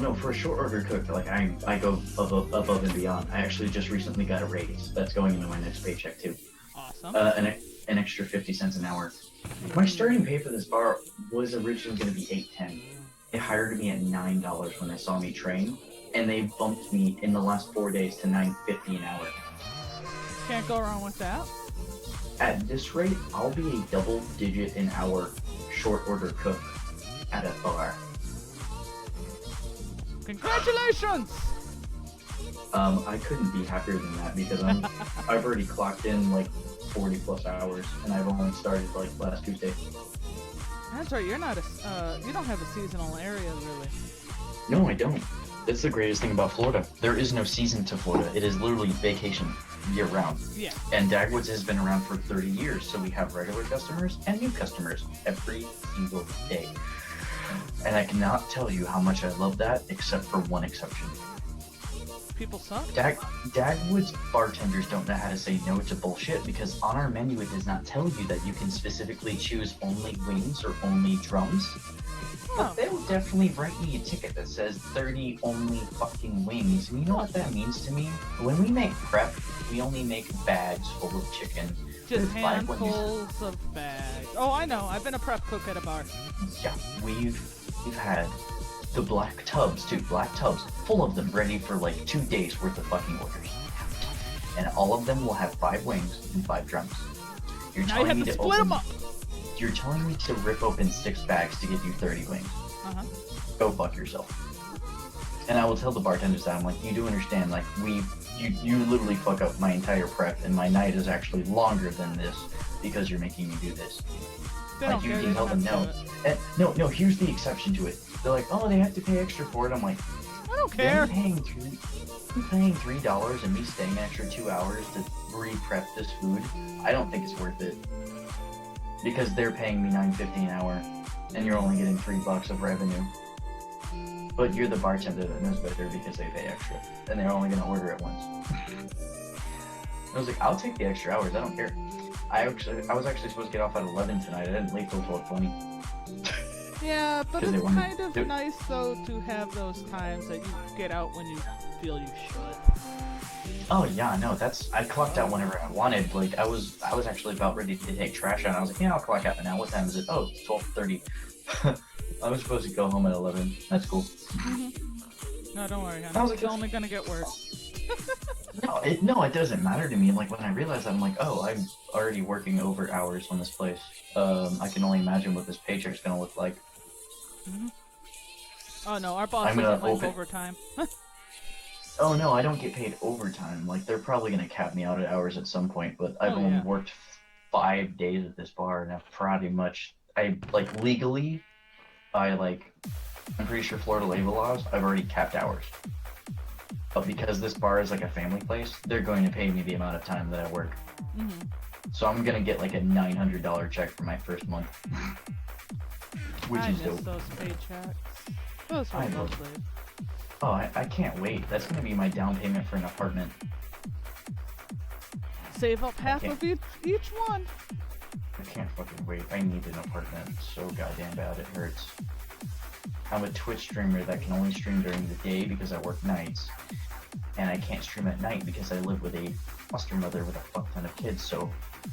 no, for a short order cook, like I go above and beyond. I actually just recently got a raise. That's going into my next paycheck too. Awesome. An extra 50 cents an hour. My starting pay for this bar was originally going to be $8.10. They hired me at $9 when they saw me train, and they bumped me in the last 4 days to $9.50 an hour. Can't go wrong with that. At this rate, I'll be a double-digit an hour short order cook at a bar. Congratulations! I couldn't be happier than that because I've already clocked in like 40 plus hours, and I've only started like last Tuesday. That's right. You're not you don't have a seasonal area really. No, I don't. That's the greatest thing about Florida. There is no season to Florida. It is literally vacation year-round. Yeah. And Dagwoods has been around for 30 years, so we have regular customers and new customers every single day. And I cannot tell you how much I love that, except for one exception. People suck? Dagwoods bartenders don't know how to say no to bullshit, because on our menu it does not tell you that you can specifically choose only wings or only drums. But they'll definitely write me a ticket that says 30 only fucking wings. And you know what that means to me? When we make prep, we only make bags full of chicken. Just handfuls of bags. Oh, I know. I've been a prep cook at a bar. Yeah, we've had the black tubs, too. Black tubs, full of them, ready for like 2 days worth of fucking orders. And all of them will have 5 wings and 5 drums. Now you have to split them up! You're telling me to rip open 6 bags to give you 30 wings. Go fuck yourself. And I will tell the bartenders that, I'm like, you do understand, like, you literally fuck up my entire prep, and my night is actually longer than this because you're making me do this. They like, you can tell them no. And, no, here's the exception to it. They're like, oh, they have to pay extra for it. I'm like, I don't care. Paying $3 and me staying an extra 2 hours to re-prep this food, I don't think it's worth it. Because they're paying me $9.50 an hour, and you're only getting $3 of revenue. But you're the bartender that knows better because they pay extra, and they're only gonna order it once. I was like, I'll take the extra hours. I don't care. I was actually supposed to get off at 11 tonight. I didn't leave till 12:20. Yeah, but it's kind of nice though to have those times that you get out when you feel you should. Oh yeah, no, I clocked out whenever I wanted. Like I was actually about ready to take trash out. And I was like, yeah, I'll clock out now. What time is it? Oh, it's 12:30. I was supposed to go home at 11. That's cool. No, don't worry, honey. I was like, it's only gonna get worse. No, it doesn't matter to me. Like when I realized that, I'm like, oh, I'm already working over hours on this place. I can only imagine what this paycheck's gonna look like. Oh no, our boss doesn't like overtime. Oh no, I don't get paid overtime. Like they're probably gonna cap me out at hours at some point, but I've only worked 5 days at this bar, and I've pretty much, legally, I'm pretty sure Florida labor laws, I've already capped hours. But because this bar is like a family place, they're going to pay me the amount of time that I work. So I'm gonna get like a $900 check for my first month. Which is dope. Those paychecks. Those were lovely. Oh, I can't wait. That's gonna be my down payment for an apartment. Save up half of each one. I can't fucking wait. I need an apartment so goddamn bad it hurts. I'm a Twitch streamer that can only stream during the day because I work nights. And I can't stream at night because I live with a foster mother with a fuck ton of kids, so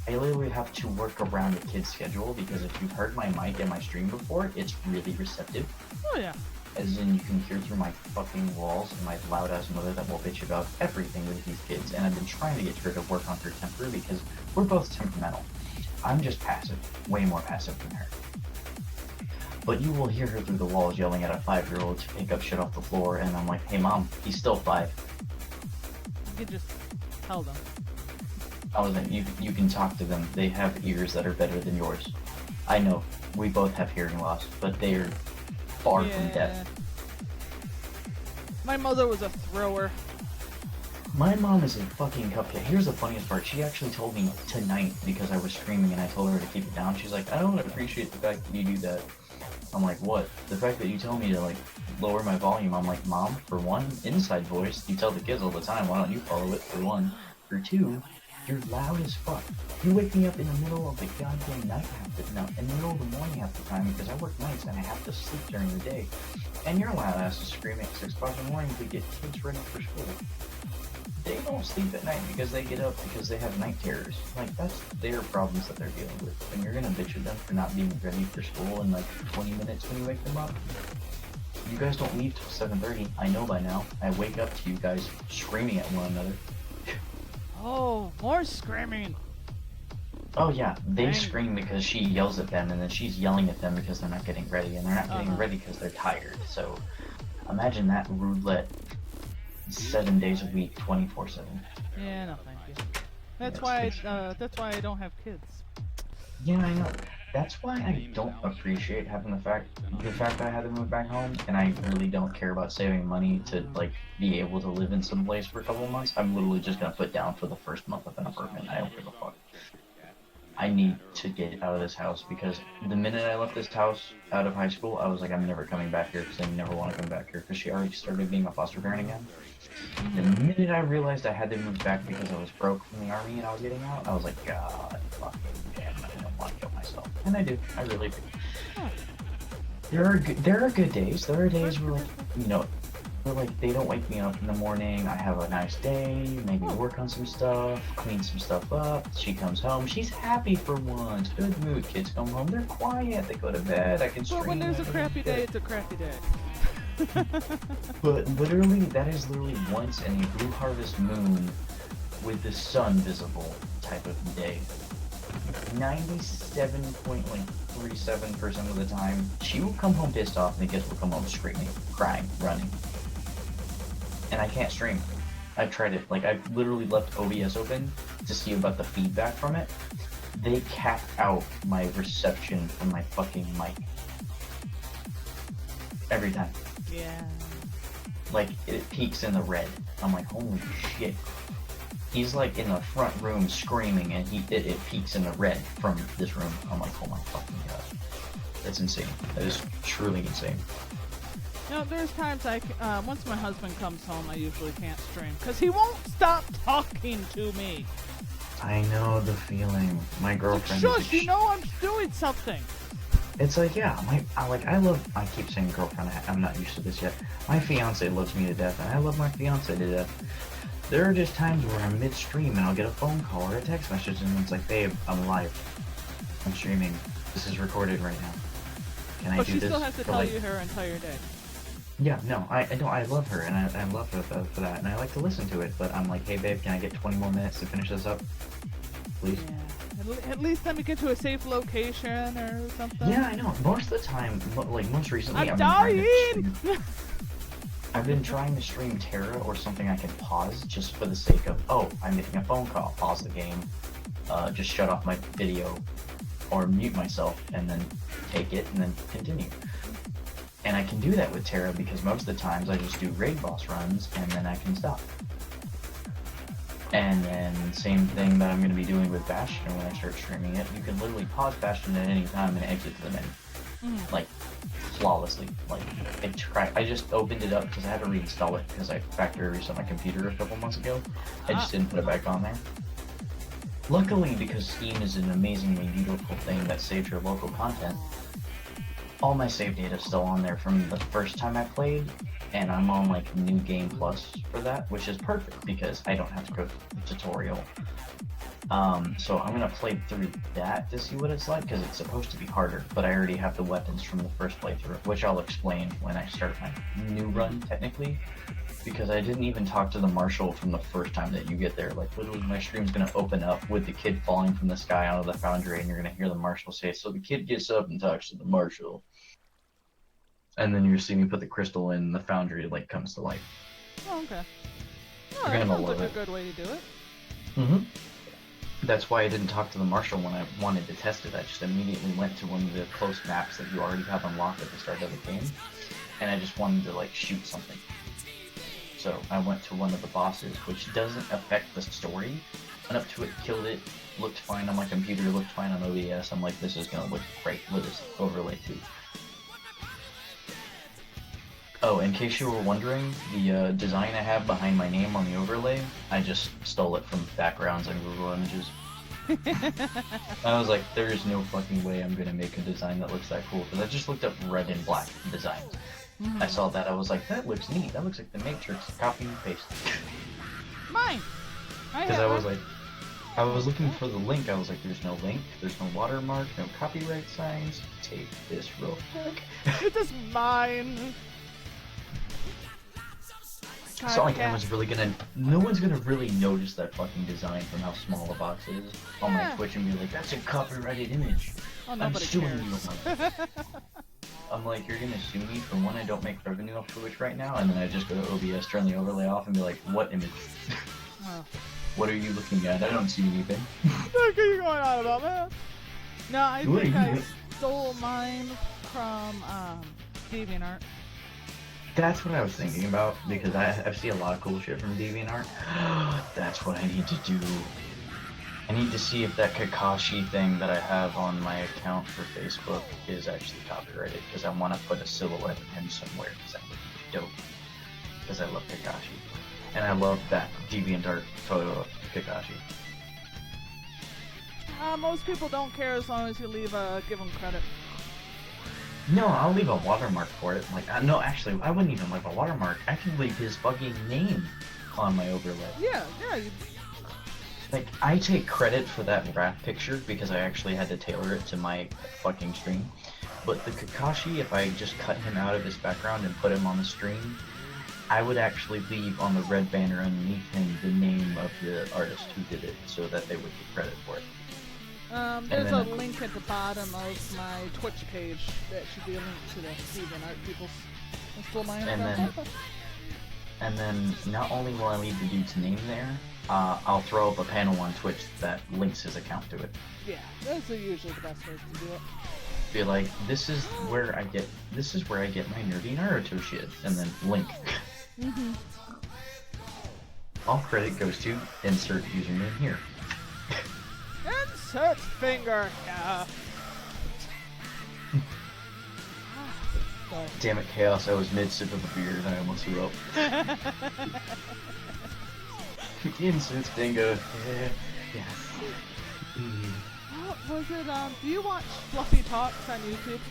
I literally have to work around the kid's schedule, because if you've heard my mic and my stream before, it's really receptive. Oh yeah. As in, you can hear through my fucking walls and my loud-ass mother that will bitch about everything with these kids, and I've been trying to get her to work on her temper because we're both temperamental. I'm just passive, way more passive than her. But you will hear her through the walls yelling at a 5-year-old to pick up shit off the floor, and I'm like, hey mom, he's still 5. You could just tell them. I was like, you can talk to them. They have ears that are better than yours. I know, we both have hearing loss, but they are far from deaf. My mother was a thrower. My mom is a fucking cupcake. Here's the funniest part. She actually told me tonight, because I was screaming and I told her to keep it down. She's like, I don't appreciate the fact that you do that. I'm like, what? The fact that you tell me to, like, lower my volume. I'm like, Mom, for one, inside voice, you tell the kids all the time, why don't you follow it, for one. For two, You're loud as fuck. You wake me up in the middle of the goddamn night in the middle of the morning half the time because I work nights and I have to sleep during the day. And your loud ass is screaming at 6 o'clock in the morning to get kids ready for school. They don't sleep at night because they get up because they have night terrors. Like, that's their problems that they're dealing with. And you're gonna bitch at them for not being ready for school in like 20 minutes when you wake them up. You guys don't leave till 7:30. I know by now. I wake up to you guys screaming at one another. Oh, more screaming. Oh yeah, they scream because she yells at them, and then she's yelling at them because they're not getting ready, and they're not getting ready because they're tired. So imagine that roulette 7 days a week, 24/7. Yeah, no thank you. That's why I don't have kids. Yeah, I know. That's why I don't appreciate having the fact that I had to move back home, and I really don't care about saving money to like be able to live in some place for a couple of months. I'm literally just gonna put down for the first month of an apartment. I don't give a fuck. I need to get out of this house because the minute I left this house out of high school, I was like, I'm never coming back here because I never want to come back here because she already started being a foster parent again. The minute I realized I had to move back because I was broke from the army and I was getting out, I was like, God fucking damn, I don't want to kill myself. And I do. I really do. There are good days. There are days where, like, you know, where, like, they don't wake me up in the morning. I have a nice day, maybe work on some stuff, clean some stuff up. She comes home. She's happy for once. Good mood. Kids come home. They're quiet. They go to bed. I can stream. But when there's a crappy day, it's a crappy day. But literally, that is literally once in a blue harvest moon with the sun visible type of day. 97.37% of the time, she will come home pissed off and the kids will come home screaming, crying, running. And I can't stream. I've tried it. Like, I've literally left OBS open to see about the feedback from it. They capped out my reception from my fucking mic. Every time. Yeah. Like, it peaks in the red. I'm like, holy shit. He's like in the front room screaming and it peaks in the red from this room. I'm like, oh my fucking god. That's insane. That is truly insane. You know, there's times once my husband comes home, I usually can't stream because he won't stop talking to me. I know the feeling. My girlfriend. Like, shush, you know I'm doing something. It's like, yeah, I keep saying girlfriend, I'm not used to this yet. My fiance loves me to death, and I love my fiance to death. There are just times where I'm midstream and I'll get a phone call or a text message and it's like, babe, I'm live. I'm streaming. This is recorded right now. Can I do this? But she still has to tell you her entire day. Yeah, no, I love her, and I love her for that, and I like to listen to it, but I'm like, hey babe, can I get 20 more minutes to finish this up? Please? Yeah. At least let me get to a safe location or something. Yeah, I know. Most of the time, like most recently, I'm dying! I've been trying to stream Terra or something I can pause just for the sake of, oh, I'm getting a phone call, pause the game, just shut off my video, or mute myself, and then take it, and then continue. And I can do that with Terra because most of the times I just do raid boss runs, and then I can stop. And then same thing that I'm going to be doing with Bastion when I start streaming it. You can literally pause Bastion at any time and exit to the menu. Like, flawlessly. Like, I just opened it up because I had to reinstall it because I factory reset my computer a couple months ago. I just didn't put it back on there. Luckily, because Steam is an amazingly beautiful thing that saves your local content, all my save data is still on there from the first time I played, and I'm on like New Game Plus for that, which is perfect because I don't have to go through the tutorial. So I'm gonna play through that to see what it's like because it's supposed to be harder, but I already have the weapons from the first playthrough, which I'll explain when I start my new run technically, because I didn't even talk to the marshal from the first time that you get there. Like, literally my stream's gonna open up with the kid falling from the sky out of the foundry, and you're gonna hear the marshal say, so the kid gets up and talks to the marshal. And then you're seeing me put the crystal in the foundry, like, comes to life. Oh, okay. Oh, You're that gonna sounds love like it. a good way to do it. That's why I didn't talk to the marshal when I wanted to test it. I just immediately went to one of the close maps that you already have unlocked at the start of the game, and I just wanted to, like, shoot something. So I went to one of the bosses, which doesn't affect the story. Went up to it, killed it, looked fine on my computer, looked fine on OBS. I'm like, this is gonna look great with this overlay too. Oh, in case you were wondering, the design I have behind my name on the overlay, I just stole it from backgrounds on Google Images. I was like, there is no fucking way I'm gonna make a design that looks that cool, because I just looked up red and black designs. I saw that, I was like, that looks neat, that looks like the Matrix, copy and paste. Mine! Because I was like, I was looking for the link, I was like, there's no link, there's no watermark, no copyright signs, take this real quick. It is mine! It's not like anyone's really gonna, no one's gonna really notice that fucking design from how small the box is on my Twitch and be like, that's a copyrighted image. Oh, I'm suing you. I'm like, you're gonna sue me for one, I don't make revenue off Twitch right now, and then I just go to OBS, turn the overlay off, and be like, what image? Oh. What are you looking at? I don't see anything. What are you going on about that? No, I think I stole mine from DeviantArt. That's what I was thinking about, because I see a lot of cool shit from DeviantArt. That's what I need to do. I need to see if that Kakashi thing that I have on my account for Facebook is actually copyrighted, because I want to put a silhouette of him somewhere, because that would be dope. Because I love Kakashi. And I love that DeviantArt photo of Kakashi. Most people don't care as long as you leave give them credit. No, I'll leave a watermark for it. Like, no, actually, I wouldn't even leave a watermark. I can leave his fucking name on my overlay. Yeah. Like, I take credit for that rap picture because I actually had to tailor it to my fucking stream. But the Kakashi, if I just cut him out of his background and put him on the stream, I would actually leave on the red banner underneath him the name of the artist who did it so that they would get credit for it. There's a link at the bottom of my Twitch page that should be a link to the DeviantArt people's. That's still my and then not only will I leave the dude's name there, I'll throw up a panel on Twitch that links his account to it. Yeah, those are usually the best ways to do it. Be like, this is where I get my nerdy Naruto shit, and then link. All credit goes to insert username here. Insert finger here. Damn it, Chaos, I was mid-sip of a beer and I almost threw up. Insert finger here. Yes. What was it, do you watch Fluffy Talks on YouTube?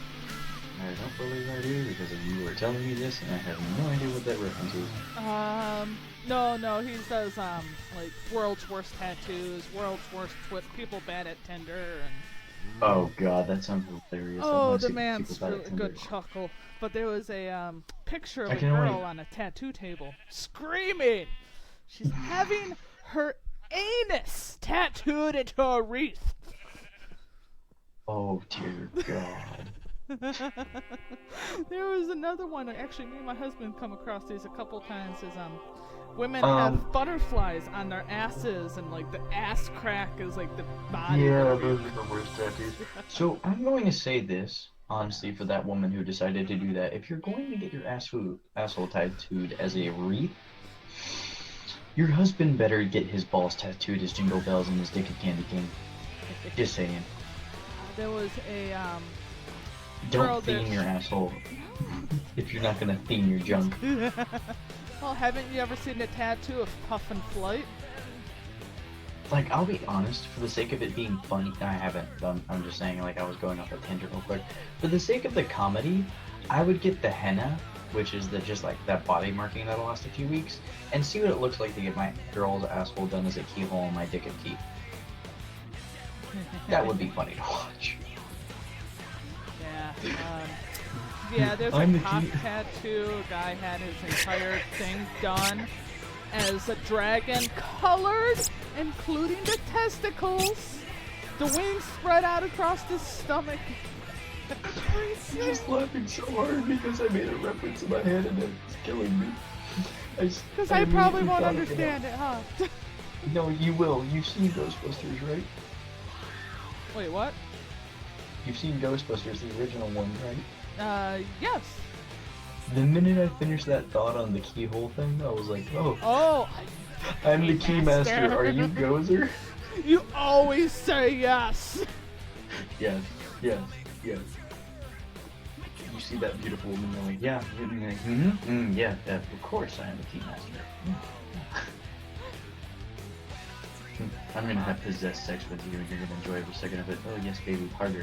I don't believe I do, because you were telling me this and I have no idea what that reference is. No, he does, like, world's worst tattoos, world's worst twit, people bad at Tinder, and... Oh god, that sounds hilarious. Oh, the man's really good chuckle. But there was a, picture of a girl on a tattoo table, screaming! She's having her anus tattooed into a wreath! Oh, dear god. There was another one, actually me and my husband come across these a couple times, is, women have butterflies on their asses, and like the ass crack is like the body. Yeah, those are the worst tattoos. So I'm going to say this, honestly, for that woman who decided to do that. If you're going to get your asshole tattooed as a wreath, your husband better get his balls tattooed as Jingle Bells and his dick a candy cane. Just saying. There was a Don't theme your asshole if you're not gonna theme your junk. Well, haven't you ever seen a tattoo of Puff and Flight? Like, I'll be honest, for the sake of it being funny, I haven't. I'm just saying, like, I was going off a tangent real quick. For the sake of the comedy, I would get the henna, which is just like that body marking that'll last a few weeks, and see what it looks like to get my girl's asshole done as a keyhole and my dick a key. That would be funny to watch. Yeah. Yeah, there's a cock tattoo. A guy had his entire thing done as a dragon, colored, including the testicles. The wings spread out across the stomach. I was laughing so hard because I made a reference in my head and it's killing me. Because I probably won't understand it, huh? No, you will. You've seen Ghostbusters, right? Wait, what? You've seen Ghostbusters, the original one, right? Yes. The minute I finished that thought on the keyhole thing, I was like, oh, I'm the keymaster. Are you Gozer? You always say yes. Yes. you see that beautiful woman, you're like, yeah, you're like, yeah, of course I am a tea master. I'm gonna have possessed sex with you and you're gonna enjoy every second of it. Oh yes, baby, harder.